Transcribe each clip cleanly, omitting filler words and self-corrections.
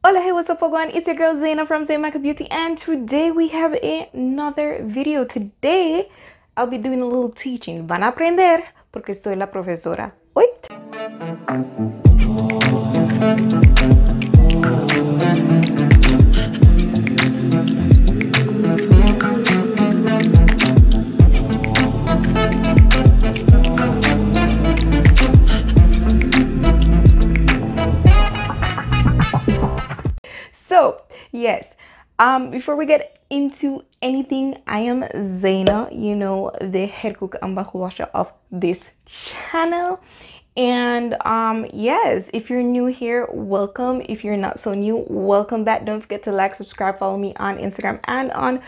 Hola, hey, what's up everyone? It's your girl Zaina from Zaina Makeup Beauty, and today we have another video. Today I'll be doing a little teaching. Van a aprender porque soy la profesora. Uy. So yes, before we get into anything, I am Zaina, you know, the head cook and bajo washer of this channel. And yes, if you're new here, welcome. If you're not so new, welcome back. Don't forget to like, subscribe, follow me on Instagram and on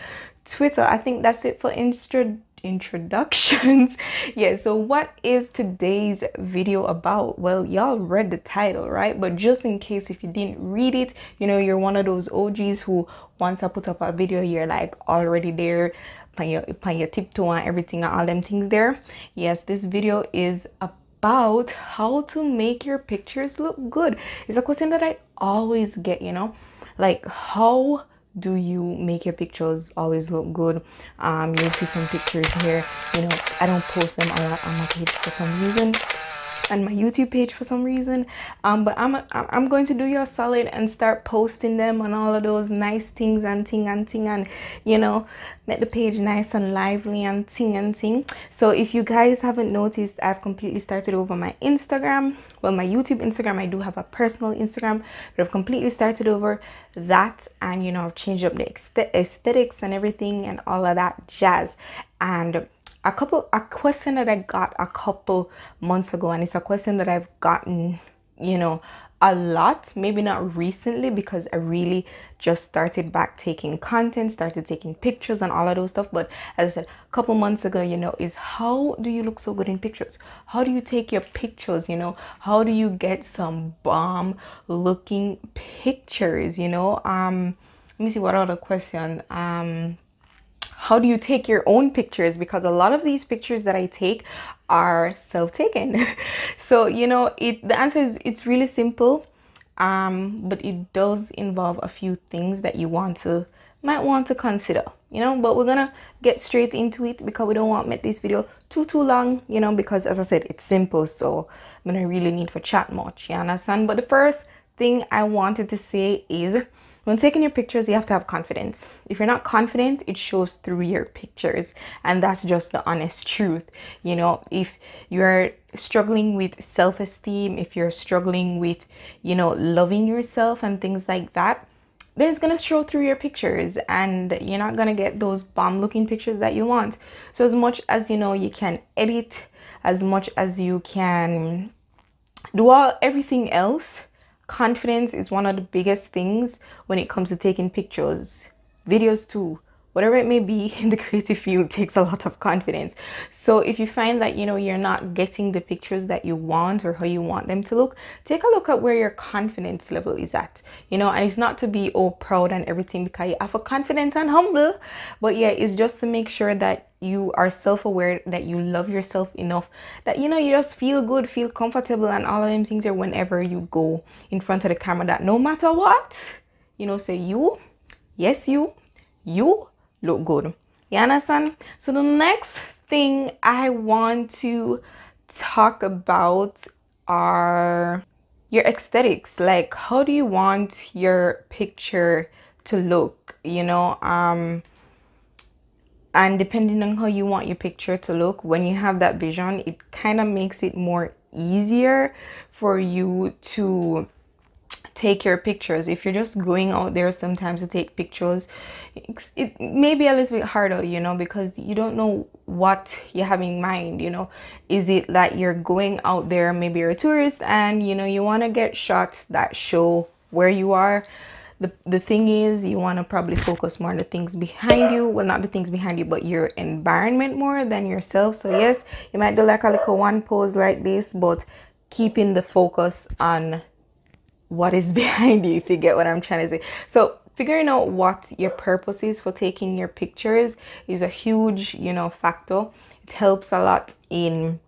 Twitter. I think that's it for introductions. Yeah, so what is today's video about? Well, y'all read the title, right? But just in case if you didn't read it, you know, you're one of those OGs who once I put up a video, you're like already there, pan your tiptoe and everything and all them things there. Yes, this video is about how to make your pictures look good. It's a question that I always get, you know, like how do you make your pictures always look good? You'll see some pictures here, you know, I don't post them a lot on my page for some reason, on my YouTube page for some reason, but I'm going to do you a solid and start posting them on all of those nice things and and you know, make the page nice and lively and ting. So if you guys haven't noticed, I've completely started over my Instagram. Well, my YouTube Instagram, I do have a personal Instagram, but I've completely started over that, and you know, I've changed up the aesthetics and everything and all of that jazz. And a question that I got a couple months ago, and it's a question that I've gotten, you know, a lot, maybe not recently because I really just started back taking content, started taking pictures and all of those stuff, but as I said a couple months ago, you know, is how do you look so good in pictures? How do you take your pictures, you know? How do you get some bomb looking pictures, you know? Let me see what other question. How do you take your own pictures? Because a lot of these pictures that I take are self-taken. So, you know, the answer is it's really simple, but it does involve a few things that you might want to consider, you know. But we're gonna get straight into it because we don't want to make this video too long, you know, because as I said, it's simple, so I'm gonna really need for chat much, you understand? But the first thing I wanted to say is, when taking your pictures, you have to have confidence. If you're not confident, it shows through your pictures. And that's just the honest truth. You know, if you're struggling with self-esteem, if you're struggling with, you know, loving yourself and things like that, there's gonna show through your pictures, and you're not gonna get those bomb looking pictures that you want. So as much as, you know, you can edit, as much as you can do everything else, confidence is one of the biggest things when it comes to taking pictures, videos too. Whatever it may be in the creative field takes a lot of confidence. So if you find that, you know, you're not getting the pictures that you want or how you want them to look, take a look at where your confidence level is at, you know. And it's not to be all proud and everything because you have a confidence and humble, but yeah, it's just to make sure that you are self-aware, that you love yourself enough, that, you know, you just feel good, feel comfortable and all of them things are whenever you go in front of the camera, that no matter what, you know, say yes, you look good. You understand? So the next thing I want to talk about are your aesthetics. Like, how do you want your picture to look, you know? And depending on how you want your picture to look, when you have that vision, it kind of makes it more easier for you to take your pictures. If you're just going out there sometimes to take pictures, it may be a little bit harder, you know, because you don't know what you have in mind, you know. Is it that you're going out there, maybe you're a tourist and, you know, you want to get shots that show where you are? The thing is, you want to probably focus more on the things behind you. Well, not the things behind you, but your environment more than yourself. So yes, you might do like a little one pose like this, but keeping the focus on what is behind you, if you get what I'm trying to say. So figuring out what your purpose is for taking your pictures is a huge, you know, factor. It helps a lot in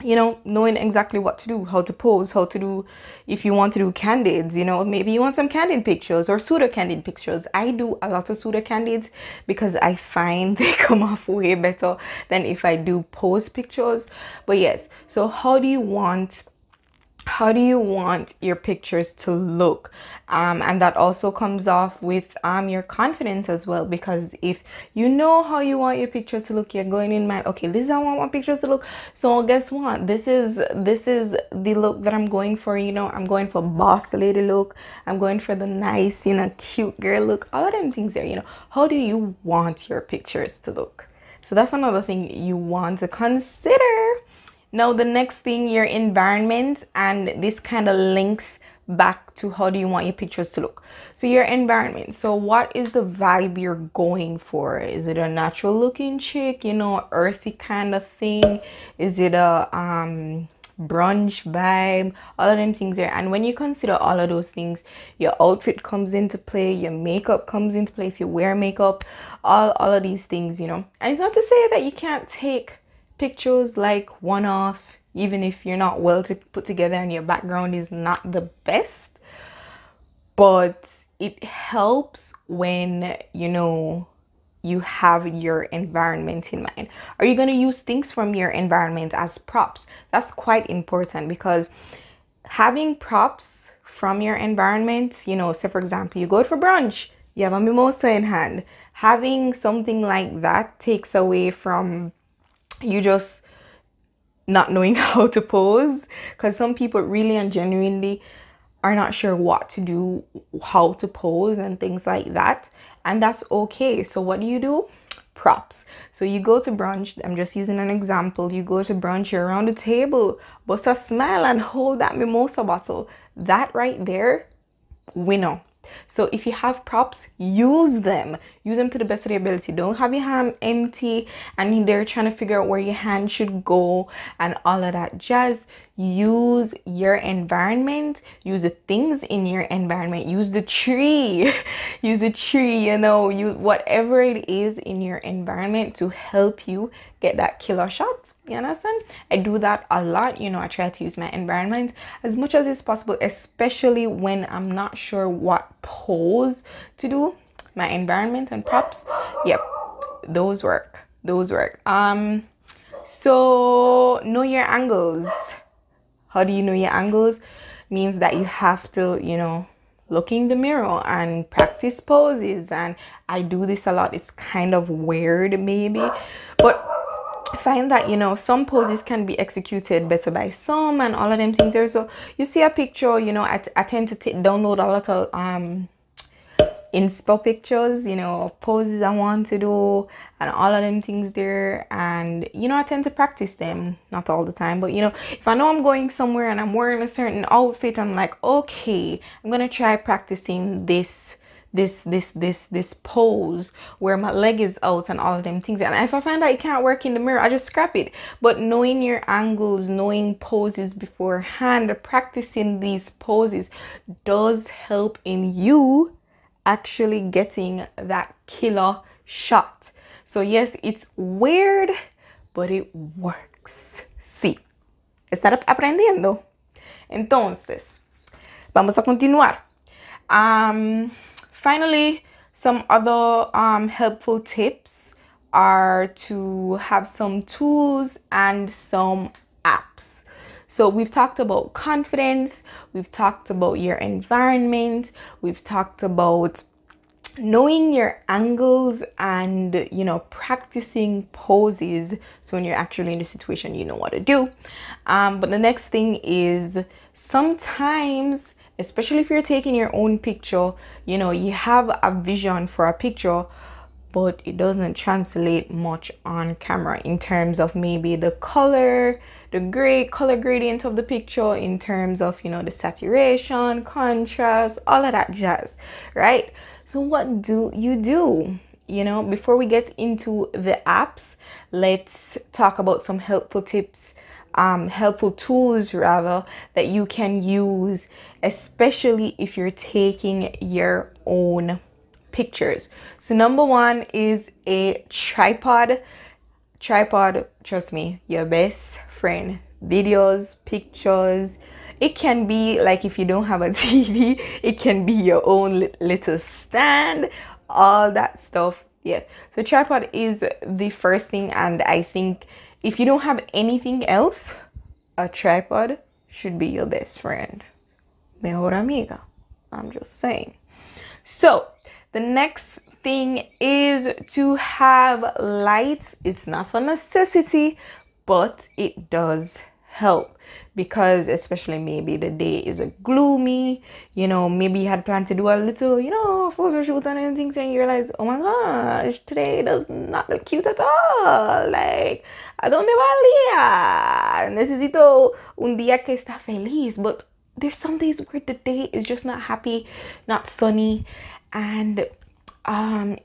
you know, knowing exactly what to do, how to pose, how to do, if you want to do candids, you know, maybe you want some candid pictures or pseudo candid pictures. I do a lot of pseudo candids because I find they come off way better than if I do pose pictures. But yes, so how do you want your pictures to look? And that also comes off with your confidence as well, because if you know how you want your pictures to look, you're going in mind, okay, this is how I want my pictures to look. So guess what, this is the look that I'm going for. You know, I'm going for boss lady look, I'm going for the nice, you know, cute girl look, all of them things there. You know, how do you want your pictures to look? So that's another thing you want to consider. Now, the next thing, your environment, and this kind of links back to how do you want your pictures to look. So your environment. So what is the vibe you're going for? Is it a natural looking chick, you know, earthy kind of thing? Is it a brunch vibe? All of them things there. And when you consider all of those things, your outfit comes into play, your makeup comes into play if you wear makeup, all of these things, you know. And it's not to say that you can't take pictures like one off, even if you're not well to put together and your background is not the best, but it helps when, you know, you have your environment in mind. Are you going to use things from your environment as props? That's quite important, because having props from your environment, you know, say for example, you go for brunch, you have a mimosa in hand. Having something like that takes away from you just not knowing how to pose, because some people really and genuinely are not sure what to do, how to pose and things like that, and that's okay. So what do? Props. So you go to brunch, I'm just using an example, you go to brunch, you're around the table, bust a smile and hold that mimosa bottle. That right there, winner. So if you have props, use them to the best of your ability. Don't have your hand empty and they're trying to figure out where your hand should go and all of that jazz. Use your environment, use the things in your environment, use the tree use the tree, you know, use whatever it is in your environment to help you get that killer shot. You understand? I do that a lot. You know, I try to use my environment as much as it's possible, especially when I'm not sure what pose to do. My environment and props, yep, those work. So know your angles. How do you know your angles? Means that you have to, you know, look in the mirror and practice poses. And I do this a lot. It's kind of weird maybe, but I find that, you know, some poses can be executed better by some and all of them things there. So you see a picture, you know, I tend to download a lot of inspo pictures, you know, poses I want to do and all of them things there. And, you know, I tend to practice them, not all the time, but, you know, if I know I'm going somewhere and I'm wearing a certain outfit, I'm like, okay, I'm gonna try practicing this pose where my leg is out and all of them things. And if I find that it can't work in the mirror, I just scrap it. But knowing your angles, knowing poses beforehand, practicing these poses does help in you actually getting that killer shot. So yes, it's weird, but it works. Sí, estar aprendiendo. Entonces, vamos a continuar. Finally, some other helpful tips are to have some tools and some apps. So we've talked about confidence, we've talked about your environment, we've talked about knowing your angles and, you know, practicing poses so when you're actually in the situation you know what to do. But the next thing is, sometimes, especially if you're taking your own picture, you know, you have a vision for a picture, but it doesn't translate much on camera in terms of maybe the color, the color gradient of the picture, in terms of, you know, the saturation, contrast, all of that jazz, right? So what do? You know, before we get into the apps, let's talk about some helpful tips, helpful tools rather, that you can use, especially if you're taking your own pictures. So number one is a tripod. Trust me, your best friend. videos, pictures. It can be like, if you don't have a TV, it can be your own little stand, all that stuff. Yeah, so tripod is the first thing, and I think if you don't have anything else, a tripod should be your best friend. Mejor amiga. I'm just saying. So the next thing is to have lights. It's not a necessity, but it does help, because especially maybe the day is a gloomy, you know, maybe you had planned to do a little, you know, photo shoot and things, and you realize, oh my gosh, today does not look cute at all. Like, ¿a dónde va el día? Necesito un día que está feliz. But there's some days where the day is just not happy, not sunny, and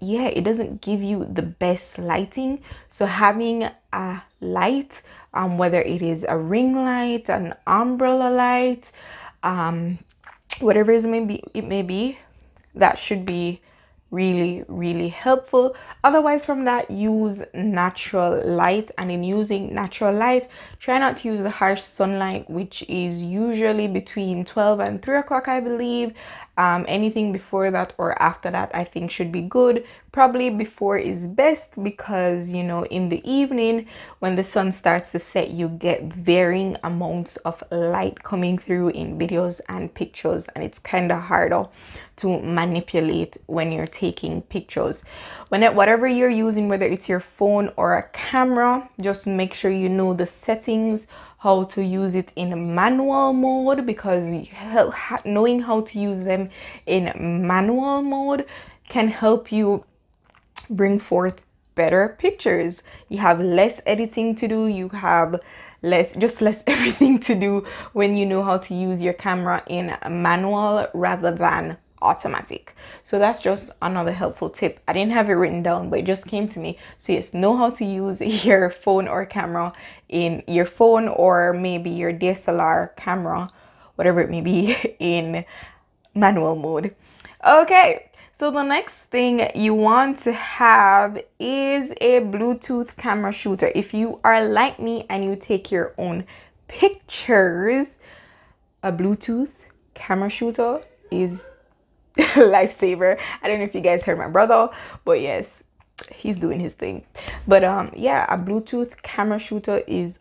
yeah, it doesn't give you the best lighting. So having a light, whether it is a ring light, an umbrella light, whatever it may be, that should be really, really helpful. Otherwise, from that, use natural light. And in using natural light, try not to use the harsh sunlight, which is usually between 12 and 3 o'clock, I believe. Anything before that or after that, I think, should be good. Probably before is best, because, you know, in the evening when the sun starts to set, you get varying amounts of light coming through in videos and pictures, and it's kind of harder to manipulate when you're taking pictures. Whatever you're using, whether it's your phone or a camera, just make sure you know the settings, how to use it in manual mode, because knowing how to use them in manual mode can help you bring forth better pictures. You have less editing to do, you have less everything to do when you know how to use your camera in manual rather than automatic. So that's just another helpful tip. I didn't have it written down, but it just came to me. So yes, know how to use your phone or camera in your phone, or maybe your DSLR camera, whatever it may be, in manual mode. Okay, so the next thing you want to have is a Bluetooth camera shooter. If you are like me and you take your own pictures, a Bluetooth camera shooter is lifesaver. I don't know if you guys heard my brother, but yes, he's doing his thing. But yeah, a Bluetooth camera shooter is,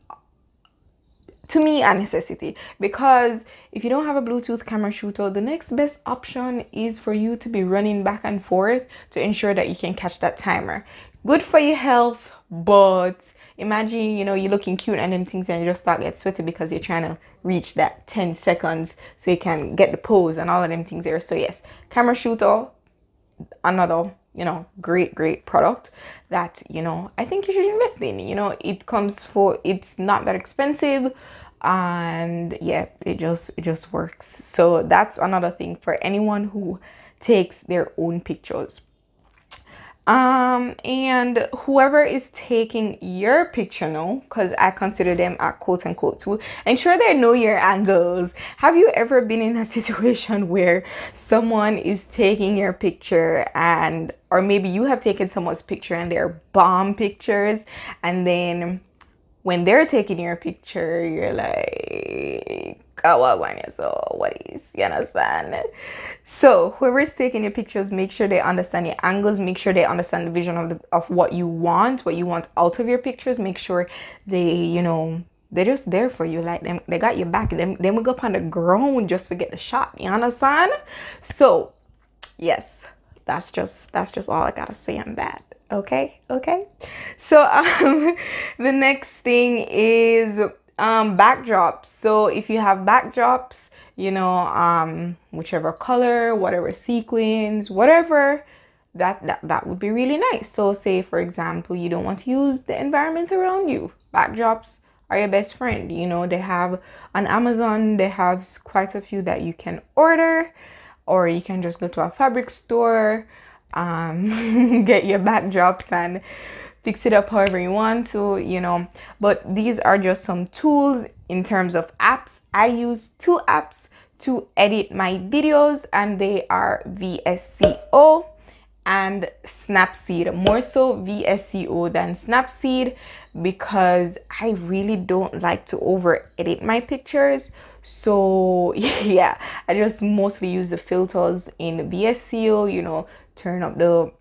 to me, a necessity, because if you don't have a Bluetooth camera shooter, the next best option is for you to be running back and forth to ensure that you can catch that timer. Good for your health, but imagine, you know, you're looking cute and then things, and you just start get sweaty because you're trying to reach that 10 seconds so you can get the pose and all of them things there. So yes, camera shooter, another, you know, great product that, you know, I think you should invest in. You know, it's not that expensive, and yeah, it just works. So that's another thing for anyone who takes their own pictures. And whoever is taking your picture now, because I consider them a quote unquote tool, ensure they know your angles. Have you ever been in a situation where someone is taking your picture, and or maybe you have taken someone's picture and they're bomb pictures, and then when they're taking your picture, you're like, so what is, you understand? So whoever is taking your pictures, make sure they understand your angles, make sure they understand the vision of what you want out of your pictures. Make sure they, you know, they're just there for you, like they got your back. Then we go up on the ground just to get the shot, you understand? So yes, that's just all I gotta say on that. Okay. So the next thing is backdrops. So if you have backdrops, you know, whichever color, whatever sequins, whatever, that would be really nice. So say, for example, you don't want to use the environment around you. Backdrops are your best friend. You know, they have on Amazon, they have quite a few that you can order, or you can just go to a fabric store, get your backdrops and fix it up however you want to, you know. But these are just some tools in terms of apps. I use 2 apps to edit my videos, and they are VSCO and Snapseed. More so VSCO than Snapseed, because I really don't like to over edit my pictures. So yeah, I just mostly use the filters in VSCO, you know, turn up the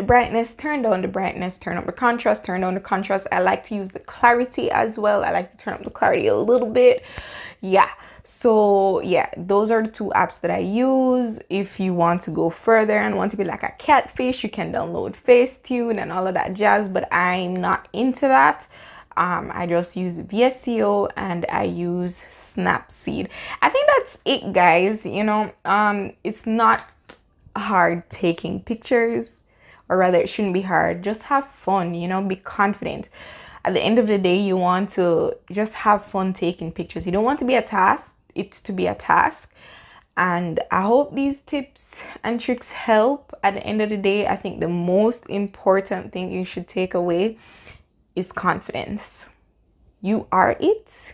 brightness, turn down the brightness, turn up the contrast, turn down the contrast. I like to use the clarity as well. I like to turn up the clarity a little bit. Yeah, so yeah, those are the two apps that I use. If you want to go further and want to be like a catfish, you can download Facetune and all of that jazz, but I'm not into that. I just use VSCO and I use Snapseed. I think that's it, guys. You know, it's not hard taking pictures, or rather it shouldn't be hard. Just have fun, you know, be confident. At the end of the day, you want to just have fun taking pictures. You don't want to be a task, it's to be a task. And I hope these tips and tricks help. At the end of the day, I think the most important thing you should take away is confidence. You are it,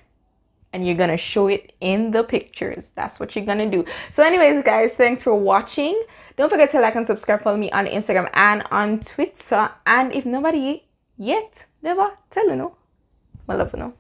and you're gonna show it in the pictures. That's what you're gonna do. So anyways, guys, thanks for watching. Don't forget to like and subscribe. Follow me on Instagram and on Twitter. And if nobody yet never tell you, no, I love you, no.